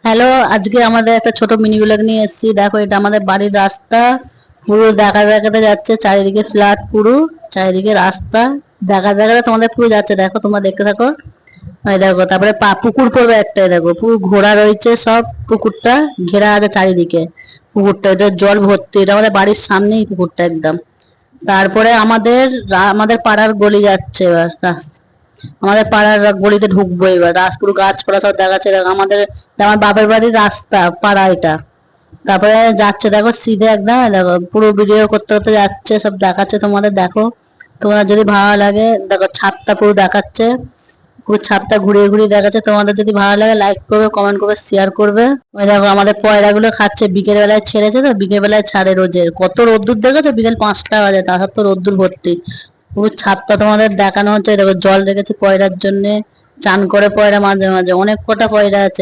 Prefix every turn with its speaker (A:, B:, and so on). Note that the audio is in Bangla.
A: হ্যালো, আজকে আমাদের একটা ছোট মিনি ব্লগ নিয়ে এসেছি। দেখো, এটা আমাদের বাড়ির রাস্তা। পুরো দেখা দেখাতে যাচ্ছে, চারিদিকে ফ্ল্যাট, পুরো চারিদিকে রাস্তা দেখা দেখাতে তোমাদের পুরো যাচ্ছে। দেখো, তোমরা দেখতে থাকো। এই দেখো, তারপরে পুকুর পড়বে একটা। দেখো, পুরো ঘোড়া রয়েছে, সব পুকুরটা ঘেরা আছে চারিদিকে। পুকুরটা এটা জল ভর্তি, এটা আমাদের বাড়ির সামনেই পুকুরটা একদম। তারপরে আমাদের পাড়ার গলি যাচ্ছে এবার রাস্তা। আমাদের পাড়ার গলিতে ঢুকবো এবার। পুরো গাছপালা সব দেখাচ্ছে। দেখো, আমার বাপের বাড়ির রাস্তা, পাড়া এটা। তারপরে যাচ্ছে, দেখো সিধে একদম। দেখো, পুরো ভিডিও করতে করতে যাচ্ছে, সব দেখাচ্ছে তোমাদের। দেখো, তোমাদের যদি ভালো লাগে, দেখো ছাদটা পুরো দেখাচ্ছে। পুরো ছাদটা ঘুরিয়ে ঘুরিয়ে দেখাচ্ছে। তোমাদের যদি ভালো লাগে, লাইক করবে, কমেন্ট করবে, শেয়ার করবে। ওই দেখো, আমাদের পয়রা গুলো খাচ্ছে। বিকেল বেলায় ছেড়েছে তো, বিকেল বেলায় ছাড়ে রোজের। কত রোদ্দুর দেখেছো, বিকেল 5টা বাজে, তার তো রোদ্দুর ভর্তি। পুরো ছাদটা তোমাদের দেখানো হচ্ছে। দেখো, জল রেখেছি পয়রার জন্য। চান করে পয়রা মাঝে মাঝে, অনেক কটা পয়রা আছে।